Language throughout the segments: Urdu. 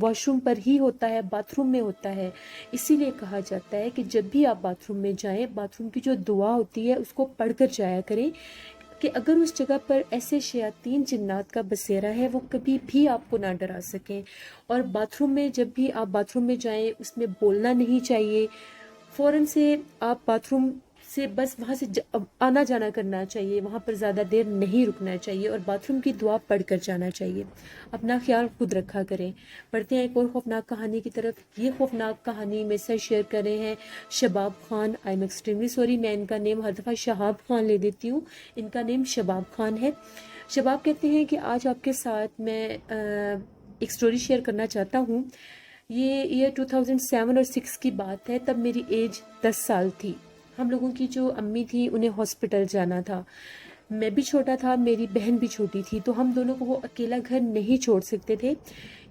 واش روم پر ہی ہوتا ہے، باتھ روم میں ہوتا ہے۔ اسی لیے کہا جاتا ہے کہ جب بھی آپ باتھ روم میں جائیں، باتھ روم کی جو دعا ہوتی ہے اس کو پڑھ کر جایا کریں، کہ اگر اس جگہ پر ایسے شیاطین جنات کا بسیرا ہے وہ کبھی بھی آپ کو نہ ڈرا سکیں۔ اور باتھ روم میں جب بھی آپ باتھ روم میں جائیں اس میں بولنا نہیں چاہیے، فوراً سے آپ باتھ روم سے بس وہاں سے آنا جانا کرنا چاہیے، وہاں پر زیادہ دیر نہیں رکنا چاہیے، اور باتھ روم کی دعا پڑھ کر جانا چاہیے۔ اپنا خیال خود رکھا کریں۔ پڑھتے ہیں ایک اور خوفناک کہانی کی طرف۔ یہ خوفناک کہانی میرے ساتھ شیئر کر رہے ہیں شباب Khan. I am extremely sorry, میں ان کا نیم ہر دفعہ شہاب خان لے دیتی ہوں، ان کا نیم شباب خان ہے۔ شباب کہتے ہیں کہ آج آپ کے ساتھ میں ایک سٹوری شیئر کرنا چاہتا ہوں۔ یہ ایئر 2007 اور 6 کی بات ہے، تب میری ایج 10 سال تھی۔ ہم لوگوں کی جو امی تھی انہیں ہاسپٹل جانا تھا، میں بھی چھوٹا تھا، میری بہن بھی چھوٹی تھی، تو ہم دونوں کو وہ اکیلا گھر نہیں چھوڑ سکتے تھے،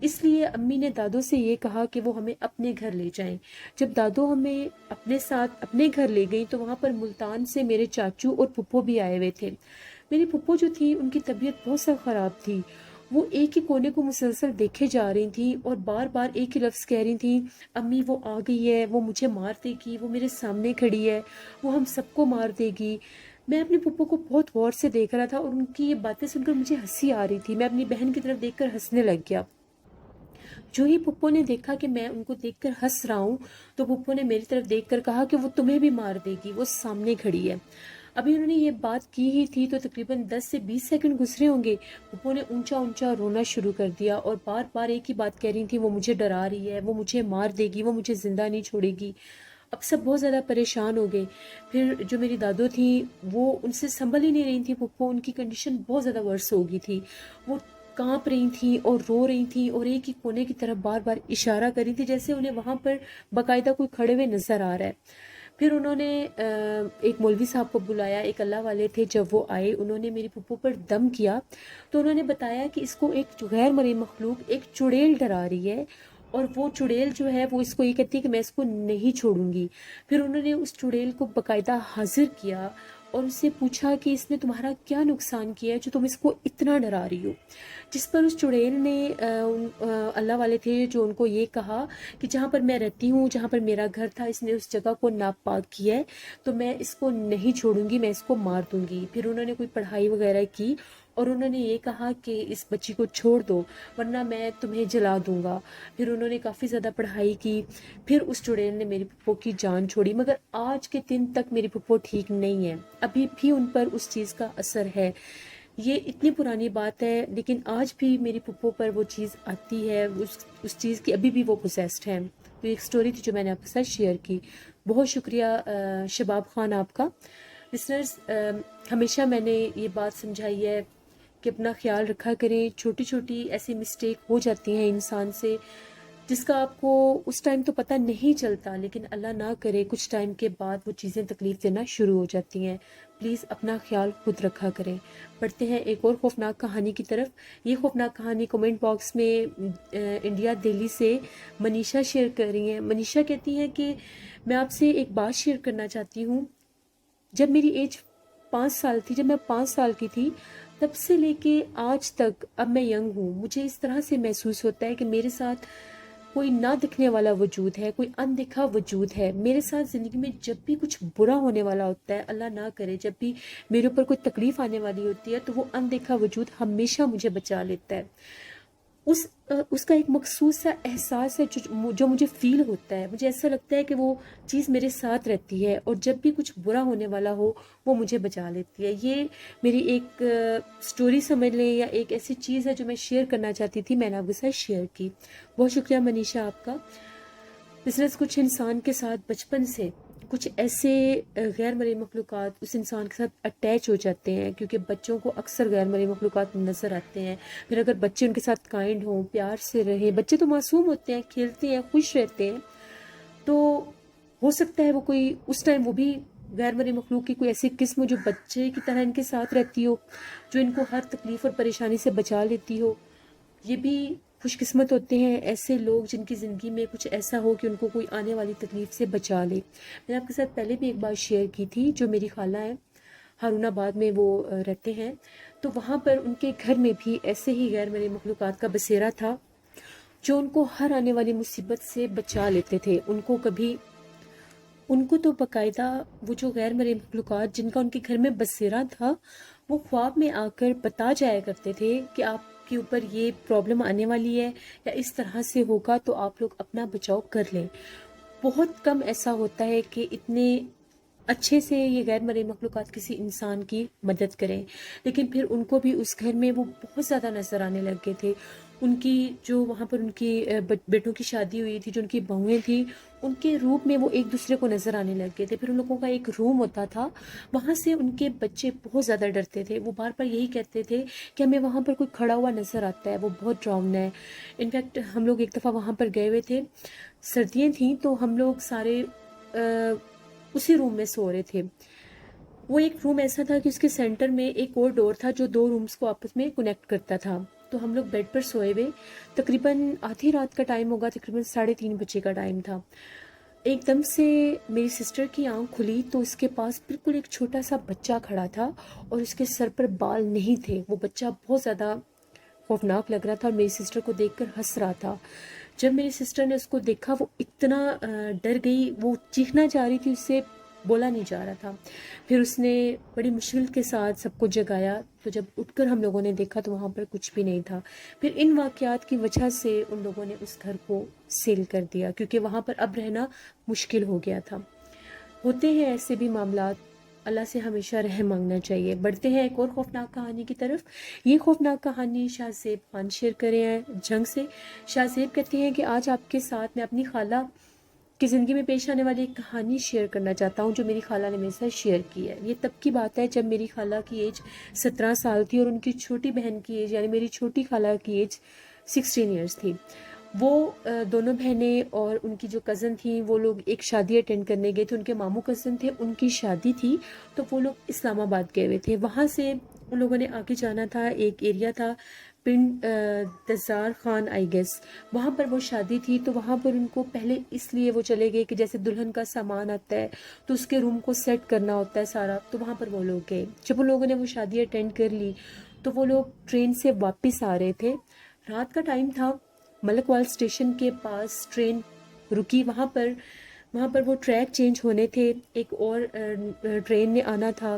اس لیے امی نے دادو سے یہ کہا کہ وہ ہمیں اپنے گھر لے جائیں۔ جب دادو ہمیں اپنے ساتھ اپنے گھر لے گئی تو وہاں پر ملتان سے میرے چاچو اور پھپھو بھی آئے ہوئے تھے۔ میری پھپھو جو تھی ان کی طبیعت بہت سخت خراب تھی، وہ ایک ہی کونے کو مسلسل دیکھے جا رہی تھیں اور بار بار ایک ہی لفظ کہہ رہی تھیں، امی وہ آ گئی ہے، وہ مجھے مار دے گی، وہ میرے سامنے کھڑی ہے، وہ ہم سب کو مار دے گی۔ میں اپنی پھپھو کو بہت غور سے دیکھ رہا تھا اور ان کی یہ باتیں سن کر مجھے ہنسی آ رہی تھی۔ میں اپنی بہن کی طرف دیکھ کر ہنسنے لگ گیا۔ جو ہی پھپھو نے دیکھا کہ میں ان کو دیکھ کر ہنس رہا ہوں تو پھپھو نے میری طرف دیکھ کر کہا کہ وہ تمہیں بھی مار دے گی، وہ سامنے کھڑی ہے۔ ابھی انہوں نے یہ بات کی ہی تھی تو تقریباً 10 سے 20 سیکنڈ گزرے ہوں گے، پھپھو نے اونچا اونچا رونا شروع کر دیا اور بار بار ایک ہی بات کہہ رہی تھی، وہ مجھے ڈرا رہی ہے، وہ مجھے مار دے گی، وہ مجھے زندہ نہیں چھوڑے گی۔ اب سب بہت زیادہ پریشان ہو گئے۔ پھر جو میری دادو تھیں وہ ان سے سنبھل ہی نہیں رہی تھیں، پھپھو ان کی کنڈیشن بہت زیادہ ورس ہو گئی تھی، وہ کانپ رہی تھیں اور رو رہی تھیں اور ایک ہی کونے کی طرف بار بار اشارہ کر رہی تھی جیسے انہیں وہاں پر باقاعدہ کوئی کھڑے ہوئے نظر آ رہا ہے۔ پھر انہوں نے ایک مولوی صاحب کو بلایا، ایک اللہ والے تھے، جب وہ آئے انہوں نے میری پھپھو پر دم کیا تو انہوں نے بتایا کہ اس کو ایک غیر مرئی مخلوق ایک چڑیل ڈرا رہی ہے، اور وہ چڑیل جو ہے وہ اس کو یہ کہتی ہے کہ میں اس کو نہیں چھوڑوں گی۔ پھر انہوں نے اس چڑیل کو باقاعدہ حاضر کیا اور اس سے پوچھا کہ اس نے تمہارا کیا نقصان کیا ہے جو تم اس کو اتنا ڈرا رہی ہو۔ جس پر اس چڑیل نے اللہ والے تھے جو ان کو یہ کہا کہ جہاں پر میں رہتی ہوں، جہاں پر میرا گھر تھا، اس نے اس جگہ کو ناپاک کیا ہے تو میں اس کو نہیں چھوڑوں گی، میں اس کو مار دوں گی۔ پھر انہوں نے کوئی پڑھائی وغیرہ کی اور انہوں نے یہ کہا کہ اس بچی کو چھوڑ دو ورنہ میں تمہیں جلا دوں گا۔ پھر انہوں نے کافی زیادہ پڑھائی کی، پھر اس چڑیل نے میری پھپھو کی جان چھوڑی، مگر آج کے دن تک میری پھپھو ٹھیک نہیں ہے، ابھی بھی ان پر اس چیز کا اثر ہے۔ یہ اتنی پرانی بات ہے لیکن آج بھی میری پھپھو پر وہ چیز آتی ہے، اس چیز کی ابھی بھی وہ پوسیسڈ ہے۔ تو ایک سٹوری تھی جو میں نے آپ کے ساتھ شیئر کی۔ بہت شکریہ شباب خان آپ کا۔ لسنرز، ہمیشہ میں نے یہ بات سمجھائی ہے کہ اپنا خیال رکھا کریں، چھوٹی چھوٹی ایسی مسٹیک ہو جاتی ہیں انسان سے جس کا آپ کو اس ٹائم تو پتہ نہیں چلتا، لیکن اللہ نہ کرے کچھ ٹائم کے بعد وہ چیزیں تکلیف دینا شروع ہو جاتی ہیں۔ پلیز اپنا خیال خود رکھا کریں۔ پڑھتے ہیں ایک اور خوفناک کہانی کی طرف۔ یہ خوفناک کہانی کومنٹ باکس میں انڈیا دہلی سے منیشا شیئر کر رہی ہیں۔ منیشا کہتی ہیں کہ میں آپ سے ایک بات شیئر کرنا چاہتی ہوں۔ جب میری ایج 5 سال تھی، جب میں 5 سال کی تھی، تب سے لے کے آج تک اب میں ینگ ہوں، مجھے اس طرح سے محسوس ہوتا ہے کہ میرے ساتھ کوئی نہ دکھنے والا وجود ہے، کوئی اندیکھا وجود ہے میرے ساتھ۔ زندگی میں جب بھی کچھ برا ہونے والا ہوتا ہے، اللہ نہ کرے جب بھی میرے اوپر کوئی تکلیف آنے والی ہوتی ہے تو وہ اندیکھا وجود ہمیشہ مجھے بچا لیتا ہے۔ اس کا ایک مخصوص سا احساس ہے جو مجھے فیل ہوتا ہے، مجھے ایسا لگتا ہے کہ وہ چیز میرے ساتھ رہتی ہے اور جب بھی کچھ برا ہونے والا ہو وہ مجھے بچا لیتی ہے۔ یہ میری ایک سٹوری سمجھ لیں یا ایک ایسی چیز ہے جو میں شیئر کرنا چاہتی تھی، میں نے آپ کے ساتھ شیئر کی۔ بہت شکریہ منیشا آپ کا۔ بزنس کچھ انسان کے ساتھ بچپن سے کچھ ایسے غیر مرئی مخلوقات اس انسان کے ساتھ اٹیچ ہو جاتے ہیں، کیونکہ بچوں کو اکثر غیر مرئی مخلوقات نظر آتے ہیں۔ پھر اگر بچے ان کے ساتھ کائنڈ ہوں، پیار سے رہیں، بچے تو معصوم ہوتے ہیں، کھیلتے ہیں، خوش رہتے ہیں، تو ہو سکتا ہے وہ کوئی اس ٹائم وہ بھی غیر مرئی مخلوق کی کوئی ایسی قسم جو بچے کی طرح ان کے ساتھ رہتی ہو، جو ان کو ہر تکلیف اور پریشانی سے بچا لیتی ہو۔ یہ بھی خوش قسمت ہوتے ہیں ایسے لوگ جن کی زندگی میں کچھ ایسا ہو کہ ان کو کوئی آنے والی تکلیف سے بچا لے۔ میں نے آپ کے ساتھ پہلے بھی ایک بات شیئر کی تھی، جو میری خالہ ہیں ہارون آباد میں وہ رہتے ہیں، تو وہاں پر ان کے گھر میں بھی ایسے ہی غیر مرئی مخلوقات کا بسیرا تھا۔ جو ان کو ہر آنے والی مصیبت سے بچا لیتے تھے. ان کو تو باقاعدہ وہ جو غیر مرئی مخلوقات جن کا ان کے گھر میں بسیرا تھا، وہ خواب میں آ کر بتا جایا کرتے تھے کہ آپ کے اوپر یہ پرابلم آنے والی ہے یا اس طرح سے ہوگا، تو آپ لوگ اپنا بچاؤ کر لیں. بہت کم ایسا ہوتا ہے کہ اتنے اچھے سے یہ غیر مرئی مخلوقات کسی انسان کی مدد کریں، لیکن پھر ان کو بھی اس گھر میں وہ بہت زیادہ نظر آنے لگ گئے تھے. ان کی جو وہاں پر ان کی بیٹوں کی شادی ہوئی تھی، جو ان کی بہویں تھیں، ان کے روپ میں وہ ایک دوسرے کو نظر آنے لگ گئے تھے. پھر ان لوگوں کا ایک روم ہوتا تھا، وہاں سے ان کے بچے بہت زیادہ ڈرتے تھے. وہ بار بار یہی کہتے تھے کہ ہمیں وہاں پر کوئی کھڑا ہوا نظر آتا ہے، وہ بہت ڈراؤنا ہے. انفیکٹ ہم لوگ ایک دفعہ وہاں پر گئے ہوئے تھے، سردیاں تھیں، تو ہم لوگ سارے اسی روم میں سو رہے تھے. وہ ایک روم ایسا تھا کہ اس کے سینٹر میں ایک اور ڈور تھا جو دو رومز کو آپس میں کنیکٹ کرتا تھا. تو ہم لوگ بیڈ پر سوئے ہوئے، تقریباً آدھی رات کا ٹائم ہوگا، تقریباً 3:30 بجے کا ٹائم تھا. ایک دم سے میری سسٹر کی آنکھ کھلی تو اس کے پاس بالکل ایک چھوٹا سا بچہ کھڑا تھا اور اس کے سر پر بال نہیں تھے. وہ بچہ بہت زیادہ خوفناک لگ رہا تھا اور میری سسٹر کو دیکھ کر ہنس رہا تھا. جب میری سسٹر نے اس کو دیکھا، وہ اتنا ڈر گئی، وہ چیخنا چاہ رہی تھی، اس سے بولا نہیں جا رہا تھا. پھر اس نے بڑی مشکل کے ساتھ سب کو جگایا. تو جب اٹھ کر ہم لوگوں نے دیکھا تو وہاں پر کچھ بھی نہیں تھا. پھر ان واقعات کی وجہ سے ان لوگوں نے اس گھر کو سیل کر دیا، کیونکہ وہاں پر اب رہنا مشکل ہو گیا تھا. ہوتے ہیں ایسے بھی معاملات، اللہ سے ہمیشہ رحم مانگنا چاہیے. بڑھتے ہیں ایک اور خوفناک کہانی کی طرف. یہ خوفناک کہانی شاہ زیب خان شیئر کرے ہیں جنگ سے. شاہ زیب کہتے ہیں کہ آج آپ کے ساتھ میں اپنی خالہ کی زندگی میں پیش آنے والی ایک کہانی شیئر کرنا چاہتا ہوں جو میری خالہ نے میرے ساتھ شیئر کی ہے. یہ تب کی بات ہے جب میری خالہ کی ایج 17 سال تھی اور ان کی چھوٹی بہن کی ایج، یعنی میری چھوٹی خالہ کی ایج 16 ایئرس تھی. وہ دونوں بہنیں اور ان کی جو کزن تھیں، وہ لوگ ایک شادی اٹینڈ کرنے گئے تھے. ان کے ماموں کزن تھے، ان کی شادی تھی، تو وہ لوگ اسلام آباد گئے ہوئے تھے. وہاں سے ان لوگوں نے آگے جانا تھا. ایک ایریا تھا پنڈ دزار خان آئی گیس، وہاں پر وہ شادی تھی. تو وہاں پر ان کو پہلے اس لیے وہ چلے گئے کہ جیسے دلہن کا سامان آتا ہے تو اس کے روم کو سیٹ کرنا ہوتا ہے سارا، تو وہاں پر وہ لوگ گئے. جب ان لوگوں نے وہ شادی اٹینڈ کر لی تو وہ لوگ ٹرین سے واپس آ رہے تھے. رات کا ٹائم تھا. ملک وال اسٹیشن کے پاس ٹرین رکی. وہاں پر وہ ٹریک چینج ہونے تھے، ایک اور ٹرین نے آنا تھا.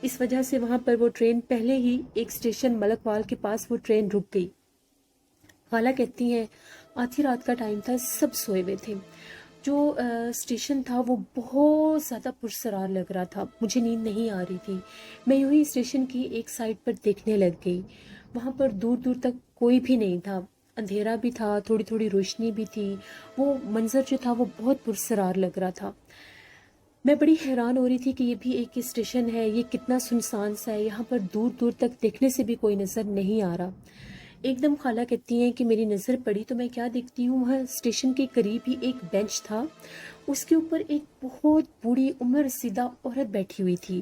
اس وجہ سے وہاں پر وہ ٹرین پہلے ہی ایک اسٹیشن ملک وال کے پاس وہ ٹرین رک گئی. خالہ کہتی ہیں آدھی رات کا ٹائم تھا، سب سوئے ہوئے تھے. جو اسٹیشن تھا وہ بہت زیادہ پرسرار لگ رہا تھا. مجھے نیند نہیں آ رہی تھی. میں یوں ہی اسٹیشن کی ایک سائڈ پر دیکھنے لگ گئی. وہاں پر دور دور تک کوئی بھی نہیں تھا. اندھیرا بھی تھا، تھوڑی تھوڑی روشنی بھی تھی. وہ منظر جو تھا وہ بہت پرسرار لگ رہا تھا. میں بڑی حیران ہو رہی تھی کہ یہ بھی ایک اسٹیشن ہے، یہ کتنا سنسان سا ہے، یہاں پر دور دور تک دیکھنے سے بھی کوئی نظر نہیں آ رہا. ایک دم خالہ کہتی ہیں کہ میری نظر پڑی تو میں کیا دیکھتی ہوں، وہاں اسٹیشن کے قریب ہی ایک بینچ تھا. اس کے اوپر ایک بہت بوڑھی عمر رسیدہ عورت بیٹھی ہوئی تھی.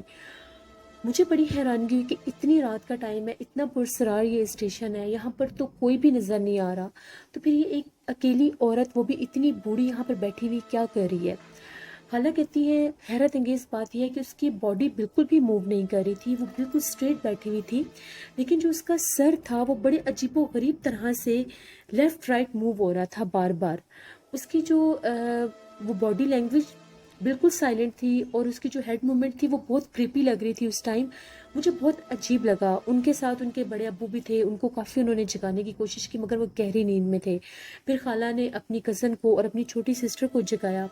مجھے بڑی حیرانگی ہوئی کہ اتنی رات کا ٹائم ہے، اتنا پرسرار یہ اسٹیشن ہے، یہاں پر تو کوئی بھی نظر نہیں آ رہا، تو پھر یہ ایک اکیلی عورت، وہ بھی اتنی بوڑھی، یہاں پر بیٹھی ہوئی کیا کر رہی ہے. خالہ کہتی ہے حیرت انگیز بات یہ ہے کہ اس کی باڈی بالکل بھی موو نہیں کر رہی تھی، وہ بالکل اسٹریٹ بیٹھی ہوئی تھی، لیکن جو اس کا سر تھا وہ بڑے عجیب و غریب طرح سے لیفٹ رائٹ موو ہو رہا تھا بار بار. اس کی جو وہ باڈی لینگویج بالکل سائلنٹ تھی اور اس کی جو ہیڈ موومنٹ تھی وہ بہت کریپی لگ رہی تھی اس ٹائم. مجھے بہت عجیب لگا. ان کے ساتھ ان کے بڑے ابو بھی تھے، ان کو کافی انہوں نے جگانے کی کوشش کی مگر وہ گہری نیند میں تھے. پھر خالہ نے اپنی کزن کو اور اپنی چھوٹی سسٹر کو جگایا.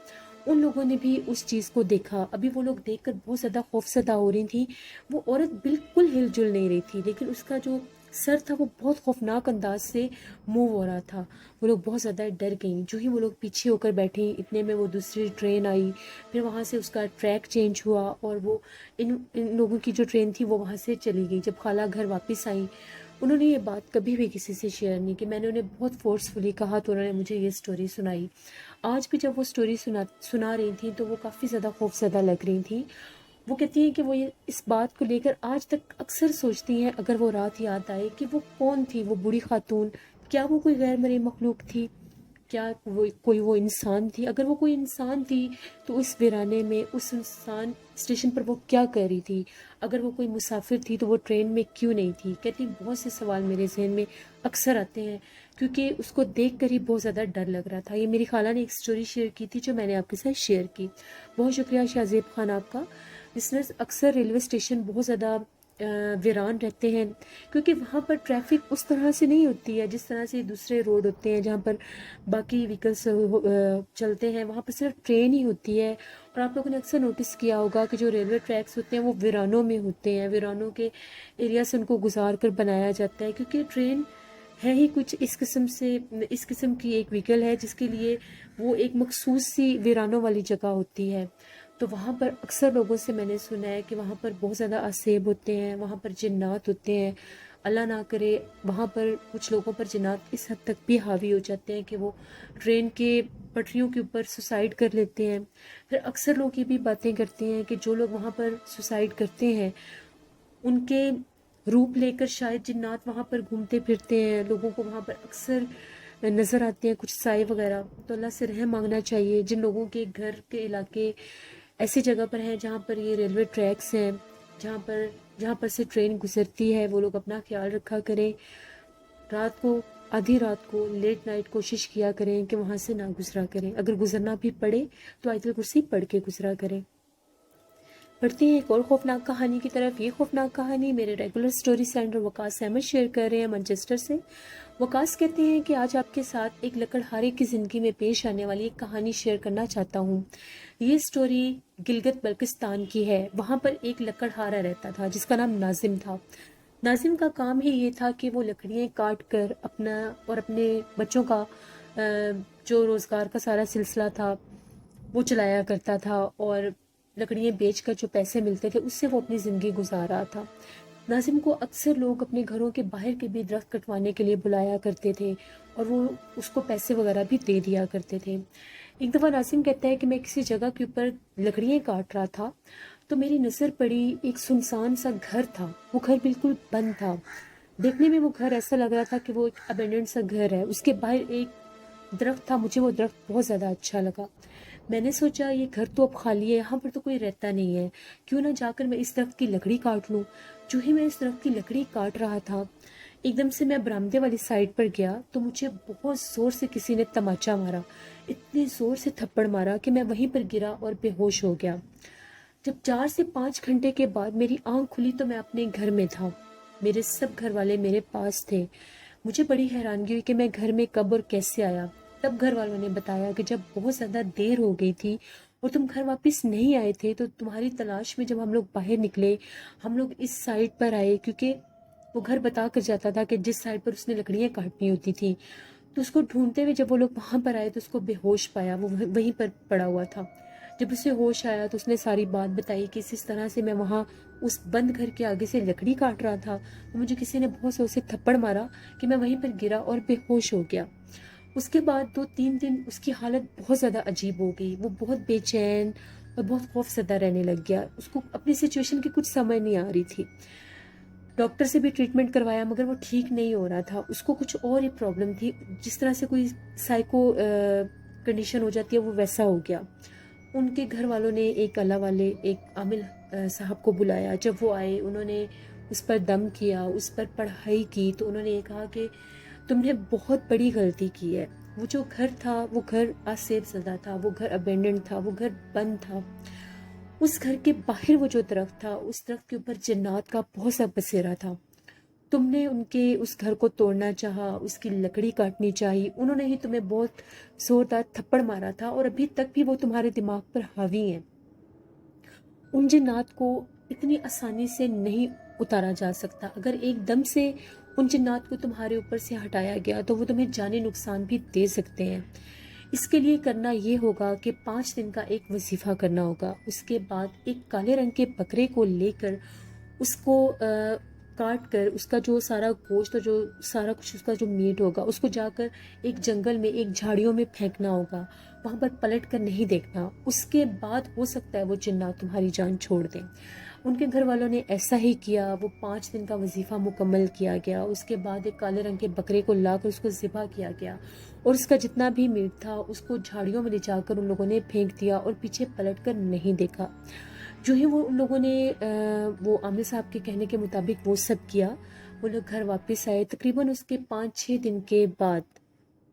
ان لوگوں نے بھی اس چیز کو دیکھا. ابھی وہ لوگ دیکھ کر بہت زیادہ خوفزدہ ہو رہی تھیں. وہ عورت بالکل ہل جل نہیں رہی تھی، لیکن اس کا جو سر تھا وہ بہت خوفناک انداز سے موو ہو رہا تھا. وہ لوگ بہت زیادہ ڈر گئیں. جو ہی وہ لوگ پیچھے ہو کر بیٹھیں اتنے میں وہ دوسری ٹرین آئی. پھر وہاں سے اس کا ٹریک چینج ہوا اور وہ ان لوگوں کی جو ٹرین تھی وہ وہاں سے چلی گئی. جب خالہ گھر واپس آئیں، انہوں نے یہ بات کبھی بھی کسی سے شیئر نہیں کی. میں نے انہیں بہت فورسفلی کہا تو انہوں نے مجھے یہ سٹوری سنائی. آج بھی جب وہ سٹوری سنا رہی تھیں تو وہ کافی زیادہ خوفزدہ لگ رہی تھیں. وہ کہتی ہیں کہ وہ اس بات کو لے کر آج تک اکثر سوچتی ہیں اگر وہ رات یاد آئے کہ وہ کون تھی وہ بوڑھی خاتون. کیا وہ کوئی غیر مرئی مخلوق تھی؟ کیا وہ انسان تھی؟ اگر وہ کوئی انسان تھی تو اس ویرانے میں اس انسان اسٹیشن پر وہ کیا کر رہی تھی؟ اگر وہ کوئی مسافر تھی تو وہ ٹرین میں کیوں نہیں تھی؟ کہتی بہت سے سوال میرے ذہن میں اکثر آتے ہیں. کیونکہ اس کو دیکھ کر ہی بہت زیادہ ڈر لگ رہا تھا۔ یہ میری خالہ نے ایک سٹوری شیئر کی تھی جو میں نے آپ کے ساتھ شیئر کی۔ بہت شکریہ شاہزیب خان آپ کا۔ لسنرز، اکثر ریلوے اسٹیشن بہت زیادہ ویران رہتے ہیں، کیونکہ وہاں پر ٹریفک اس طرح سے نہیں ہوتی ہے جس طرح سے دوسرے روڈ ہوتے ہیں جہاں پر باقی ویکلس چلتے ہیں۔ وہاں پر صرف ٹرین ہی ہوتی ہے، اور آپ لوگوں نے اکثر نوٹس کیا ہوگا کہ جو ریلوے ٹریکس ہوتے ہیں وہ ویرانوں میں ہوتے ہیں، ویرانوں کے ایریا سے ان کو گزار کر بنایا جاتا ہے، کیونکہ ٹرین ہے ہی کچھ اس قسم کی ایک ویکل ہے جس کے لیے وہ ایک مخصوص سی ویرانوں والی جگہ ہوتی ہے۔ تو وہاں پر اکثر لوگوں سے میں نے سنا ہے کہ وہاں پر بہت زیادہ آسیب ہوتے ہیں، وہاں پر جنات ہوتے ہیں، اللہ نہ کرے وہاں پر کچھ لوگوں پر جنات اس حد تک بھی حاوی ہو جاتے ہیں کہ وہ ٹرین کے پٹریوں کے اوپر سوسائڈ کر لیتے ہیں۔ پھر اکثر لوگ یہ بھی باتیں کرتے ہیں کہ جو لوگ وہاں پر سوسائڈ کرتے ہیں ان کے روپ لے کر شاید جنات وہاں پر گھومتے پھرتے ہیں، لوگوں کو وہاں پر اکثر نظر آتے ہیں کچھ سائے وغیرہ۔ تو اللہ سے رحم مانگنا چاہیے جن لوگوں کے گھر کے علاقے ایسی جگہ پر ہیں جہاں پر یہ ریلوے ٹریکس ہیں، جہاں پر سے ٹرین گزرتی ہے، وہ لوگ اپنا خیال رکھا کریں۔ رات کو، آدھی رات کو، لیٹ نائٹ کوشش کیا کریں کہ وہاں سے نہ گزرا کریں، اگر گزرنا بھی پڑے تو آیت الکرسی پڑھ کے گزرا کریں۔ پڑھتے ہیں ایک اور خوفناک کہانی کی طرف۔ یہ خوفناک کہانی میرے ریگولر سٹوری سینڈر وقاص احمد شیئر کر رہے ہیں مانچسٹر سے۔ وقاص کہتے ہیں کہ آج آپ کے ساتھ ایک لکڑہارے کی زندگی میں پیش آنے والی ایک کہانی شیئر کرنا چاہتا ہوں۔ یہ سٹوری گلگت بلتستان کی ہے۔ وہاں پر ایک لکڑہارا رہتا تھا جس کا نام ناظم تھا۔ ناظم کا کام ہی یہ تھا کہ وہ لکڑیاں کاٹ کر اپنا اور اپنے بچوں کا جو روزگار کا سارا سلسلہ تھا وہ چلایا کرتا تھا، اور لکڑیاں بیچ کر جو پیسے ملتے تھے اس سے وہ اپنی زندگی گزار رہا تھا۔ ناظم کو اکثر لوگ اپنے گھروں کے باہر کے بھی درخت کٹوانے کے لیے بلایا کرتے تھے، اور وہ اس کو پیسے وغیرہ بھی دے دیا کرتے تھے۔ ایک دفعہ ناظم کہتا ہے کہ میں کسی جگہ کے اوپر لکڑیاں کاٹ رہا تھا تو میری نظر پڑی ایک سنسان سا گھر تھا۔ وہ گھر بالکل بند تھا، دیکھنے میں وہ گھر ایسا لگ رہا تھا کہ وہ ایک ابینڈنڈ سا گھر ہے۔ اس کے باہر ایک درخت تھا، مجھے وہ درخت بہت زیادہ اچھا لگا۔ میں نے سوچا یہ گھر تو اب خالی ہے، یہاں پر تو کوئی رہتا نہیں ہے، کیوں نہ جا کر میں اس درخت کی لکڑی کاٹ لوں۔ جو ہی میں اس درخت کی لکڑی کاٹ رہا تھا، ایک دم سے میں برآمدے والی سائڈ پر گیا تو مجھے بہت زور سے کسی نے تماچا مارا، اتنے زور سے تھپڑ مارا کہ میں وہیں پر گرا اور بے ہوش ہو گیا۔ جب 4 سے 5 گھنٹے کے بعد میری آنکھ کھلی تو میں اپنے گھر میں تھا، میرے سب گھر والے میرے پاس تھے۔ مجھے بڑی حیرانگی ہوئی کہ میں گھر میں کب اور کیسے آیا۔ تب گھر والوں نے بتایا کہ جب بہت زیادہ دیر ہو گئی تھی اور تم گھر واپس نہیں آئے تھے تو تمہاری تلاش میں جب ہم لوگ باہر نکلے، ہم لوگ اس سائڈ پر آئے، کیونکہ وہ گھر بتا کر جاتا تھا کہ جس سائڈ پر اس نے لکڑیاں کاٹنی ہوتی تھی، تو اس کو ڈھونڈتے ہوئے جب وہ لوگ وہاں پر آئے تو اس کو بے ہوش پایا، وہ وہیں پر پڑا ہوا تھا۔ جب اسے ہوش آیا تو اس نے ساری بات بتائی کہ اس طرح سے میں وہاں اس بند گھر کے آگے سے لکڑی کاٹ رہا تھا، مجھے کسی نے بہت زور سے تھپڑ مارا کہ میں وہیں پر گرا اور بے ہوش ہو گیا۔ اس کے بعد 2-3 دن اس کی حالت بہت زیادہ عجیب ہو گئی، وہ بہت بے چین اور بہت خوف زدہ رہنے لگ گیا۔ اس کو اپنی سچویشن کی کچھ سمجھ نہیں آ رہی تھی۔ ڈاکٹر سے بھی ٹریٹمنٹ کروایا مگر وہ ٹھیک نہیں ہو رہا تھا۔ اس کو کچھ اور ہی پرابلم تھی، جس طرح سے کوئی سائیکو کنڈیشن ہو جاتی ہے وہ ویسا ہو گیا۔ ان کے گھر والوں نے ایک اللہ والے ایک عامل صاحب کو بلایا۔ جب وہ آئے انہوں نے اس پر دم کیا، اس پر پڑھائی کی، تو انہوں نے یہ کہا کہ تم نے بہت بڑی غلطی کی ہے۔ وہ جو گھر تھا وہ گھر آسیب زدہ تھا، وہ گھر ابینڈنڈ تھا، وہ گھر بند تھا۔ اس گھر کے باہر وہ جو درخت تھا، اس درخت کے اوپر جنات کا بہت سا بسیرا تھا۔ تم نے ان کے اس گھر کو توڑنا چاہا، اس کی لکڑی کاٹنی چاہی، انہوں نے ہی تمہیں بہت زوردار تھپڑ مارا تھا اور ابھی تک بھی وہ تمہارے دماغ پر حاوی ہیں۔ ان جنات کو اتنی آسانی سے نہیں اتارا جا سکتا۔ اگر ایک دم سے ان جنات کو تمہارے اوپر سے ہٹایا گیا تو وہ تمہیں جانی نقصان بھی دے سکتے ہیں۔ اس کے لیے کرنا یہ ہوگا کہ 5 دن کا ایک وظیفہ کرنا ہوگا۔ اس کے بعد ایک کالے رنگ کے بکرے کو لے کر اس کو کاٹ کر اس کا جو سارا گوشت اور جو سارا کچھ اس کا جو میٹ ہوگا اس کو جا کر ایک جنگل میں ایک جھاڑیوں میں پھینکنا ہوگا، وہاں پر پلٹ کر نہیں دیکھنا۔ اس کے بعد ہو سکتا ہے وہ جنات تمہاری جان چھوڑ دیں۔ ان کے گھر والوں نے ایسا ہی کیا۔ وہ 5 دن کا وظیفہ مکمل کیا گیا۔ اس کے بعد ایک کالے رنگ کے بکرے کو لا کر اس کو ذبح کیا گیا اور اس کا جتنا بھی میٹ تھا اس کو جھاڑیوں میں لے جا کر ان لوگوں نے پھینک دیا اور پیچھے پلٹ کر نہیں دیکھا۔ جو ہی وہ ان لوگوں نے وہ عامل صاحب کے کہنے کے مطابق وہ سب کیا، وہ لوگ گھر واپس آئے، تقریباً اس کے 5-6 دن کے بعد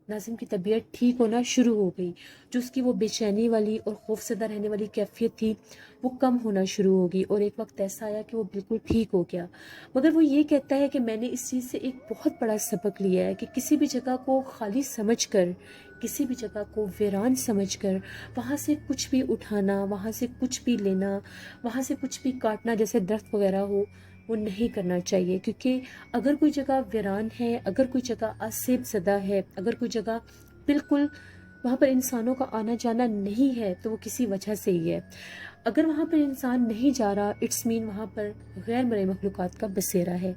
ناظم کی طبیعت ٹھیک ہونا شروع ہو گئی، جو اس کی وہ بے چینی والی اور خوف زدہ رہنے والی کیفیت تھی وہ کم ہونا شروع ہو گئی، اور ایک وقت ایسا آیا کہ وہ بالکل ٹھیک ہو گیا۔ مگر وہ یہ کہتا ہے کہ میں نے اس چیز سے ایک بہت بڑا سبق لیا ہے کہ کسی بھی جگہ کو خالی سمجھ کر، کسی بھی جگہ کو ویران سمجھ کر وہاں سے کچھ بھی اٹھانا، وہاں سے کچھ بھی لینا، وہاں سے کچھ بھی کاٹنا، جیسے درخت وغیرہ ہو، وہ نہیں کرنا چاہیے۔ کیونکہ اگر کوئی جگہ ویران ہے، اگر کوئی جگہ آسیب زدہ ہے، اگر کوئی جگہ بالکل وہاں پر انسانوں کا آنا جانا نہیں ہے، تو وہ کسی وجہ سے ہی ہے۔ اگر وہاں پر انسان نہیں جا رہا، اٹس مین وہاں پر غیر مرئی مخلوقات کا بسیرا ہے۔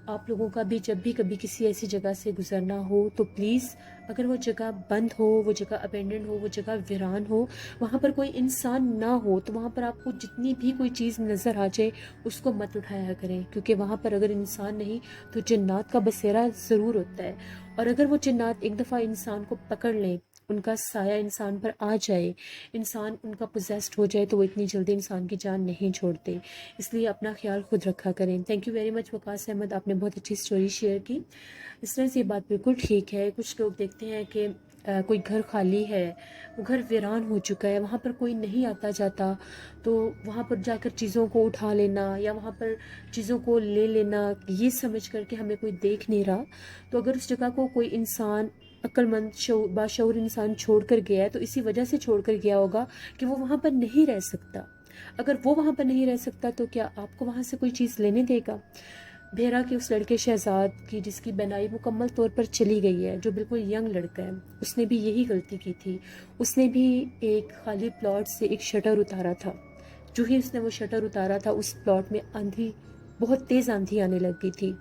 آپ لوگوں کا بھی جب بھی کبھی کسی ایسی جگہ سے گزرنا ہو تو پلیز، اگر وہ جگہ بند ہو، وہ جگہ ابینڈنڈ ہو، وہ جگہ ویران ہو، وہاں پر کوئی انسان نہ ہو، تو وہاں پر آپ کو جتنی بھی کوئی چیز نظر آ جائے اس کو مت اٹھایا کریں، کیونکہ وہاں پر اگر انسان نہیں تو جنات کا بسیرا ضرور ہوتا ہے۔ اور اگر وہ جنات ایک دفعہ انسان کو پکڑ لیں، ان کا سایہ انسان پر آ جائے، انسان ان کا پوزیسڈ ہو جائے، تو وہ اتنی جلدی انسان کی جان نہیں چھوڑتے۔ اس لیے اپنا خیال خود رکھا کریں۔ تھینک یو ویری مچ وقاص احمد، آپ نے بہت اچھی سٹوری شیئر کی۔ اس طرح سے یہ بات بالکل ٹھیک ہے۔ کچھ لوگ دیکھتے ہیں کہ کوئی گھر خالی ہے، وہ گھر ویران ہو چکا ہے، وہاں پر کوئی نہیں آتا جاتا، تو وہاں پر جا کر چیزوں کو اٹھا لینا یا وہاں پر چیزوں کو لے لینا، یہ سمجھ کر کہ ہمیں کوئی دیکھ نہیں رہا، تو اگر اس جگہ کو کوئی انسان عقل مند باشعور انسان چھوڑ کر گیا ہے تو اسی وجہ سے چھوڑ کر گیا ہوگا کہ وہ وہاں پر نہیں رہ سکتا۔ اگر وہ وہاں پر نہیں رہ سکتا تو کیا آپ کو وہاں سے کوئی چیز لینے دے گا؟ بھیرا کے اس لڑکے شہزاد کی جس کی بینائی مکمل طور پر چلی گئی ہے، جو بالکل ینگ لڑکا ہے، اس نے بھی یہی غلطی کی تھی۔ اس نے بھی ایک خالی پلاٹ سے ایک شٹر اتارا تھا۔ جو ہی اس نے وہ شٹر اتارا تھا، اس پلاٹ میں آندھی، بہت تیز آندھی آنے لگ گئی تھی۔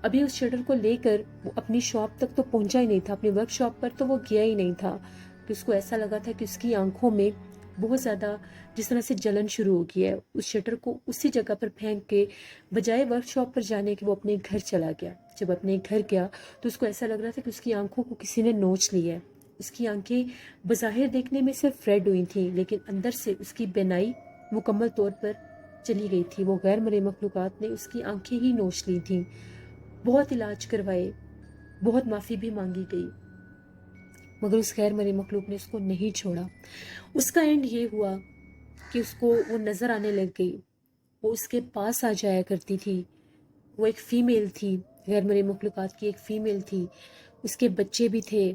ابھی اس شٹر کو لے کر وہ اپنی شاپ تک تو پہنچا ہی نہیں تھا، اپنی ورک شاپ پر تو وہ گیا ہی نہیں تھا کہ اس کو ایسا لگا تھا کہ اس کی آنکھوں میں بہت زیادہ جس طرح سے جلن شروع ہو گیا ہے۔ اس شٹر کو اسی جگہ پر پھینک کے بجائے ورک شاپ پر جانے کے وہ اپنے گھر چلا گیا۔ جب اپنے گھر گیا تو اس کو ایسا لگ رہا تھا کہ اس کی آنکھوں کو کسی نے نوچ لی ہے۔ اس کی آنکھیں بظاہر دیکھنے میں صرف ریڈ ہوئی تھیں، لیکن اندر سے اس کی بینائی مکمل طور پر چلی گئی تھی۔ وہ غیر مرئی مخلوقات نے اس کی آنکھیں ہی نوچ لی تھیں۔ بہت علاج کروائے، بہت معافی بھی مانگی گئی، مگر اس غیر مرئی مخلوق نے اس کو نہیں چھوڑا۔ اس کا اینڈ یہ ہوا کہ اس کو وہ نظر آنے لگ گئی، وہ اس کے پاس آ جایا کرتی تھی۔ وہ ایک فیمیل تھی، غیر مرئی مخلوقات کی ایک فیمیل تھی، اس کے بچے بھی تھے۔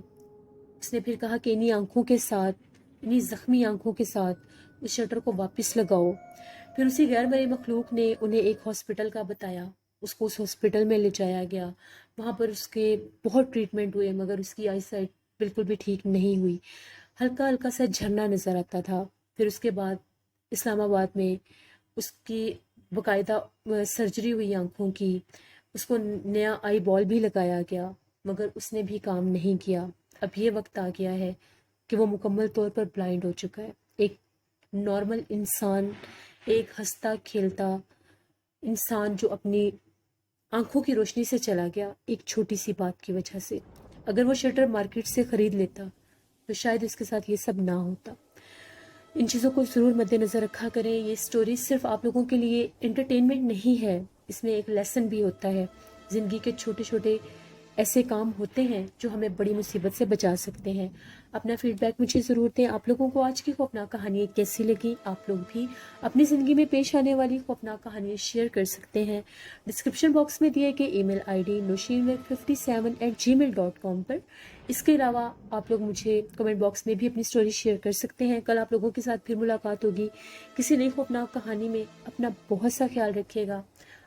اس نے پھر کہا کہ انہی آنکھوں کے ساتھ، انہی زخمی آنکھوں کے ساتھ اس شٹر کو واپس لگاؤ۔ پھر اسی غیر مرئی مخلوق نے انہیں ایک ہاسپٹل کا بتایا، اس کو اس ہاسپٹل میں لے جایا گیا۔ وہاں پر اس کے بہت ٹریٹمنٹ ہوئے، مگر اس کی آئی سائٹ بالکل بھی ٹھیک نہیں ہوئی، ہلکا ہلکا سا جھرنا نظر آتا تھا۔ پھر اس کے بعد اسلام آباد میں اس کی باقاعدہ سرجری ہوئی آنکھوں کی، اس کو نیا آئی بال بھی لگایا گیا، مگر اس نے بھی کام نہیں کیا۔ اب یہ وقت آ گیا ہے کہ وہ مکمل طور پر بلائنڈ ہو چکا ہے۔ ایک نارمل انسان، ایک ہنستا کھیلتا انسان جو اپنی آنکھوں کی روشنی سے چلا گیا ایک چھوٹی سی بات کی وجہ سے۔ اگر وہ شٹر مارکیٹ سے خرید لیتا تو شاید اس کے ساتھ یہ سب نہ ہوتا۔ ان چیزوں کو ضرور مد نظر رکھا کریں۔ یہ سٹوری صرف آپ لوگوں کے لیے انٹرٹینمنٹ نہیں ہے، اس میں ایک لیسن بھی ہوتا ہے۔ زندگی کے چھوٹے چھوٹے ایسے کام ہوتے ہیں جو ہمیں بڑی مصیبت سے بچا سکتے ہیں۔ اپنا فیڈ بیک مجھے ضرور دیں۔ آپ لوگوں کو آج کی خوفناک کہانی کیسی لگی؟ آپ لوگ بھی اپنی زندگی میں پیش آنے والی خوفناک کہانی شیئر کر سکتے ہیں ڈسکرپشن باکس میں دیے گئے ای میل آئی ڈی noshinweb57@gmail.com پر۔ اس کے علاوہ آپ لوگ مجھے کمنٹ باکس میں بھی اپنی سٹوری شیئر کر سکتے ہیں۔ کل آپ لوگوں کے ساتھ پھر ملاقات ہوگی کسی نئی خوفناک کہانی میں۔ اپنا بہت سا خیال رکھیے گا،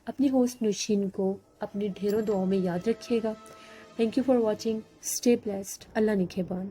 اپنی ہوسٹ نوشین کو اپنی ڈھیروں دعاؤں میں یاد رکھیے گا۔ Thank you for watching, stay blessed, اللہ نگہبان۔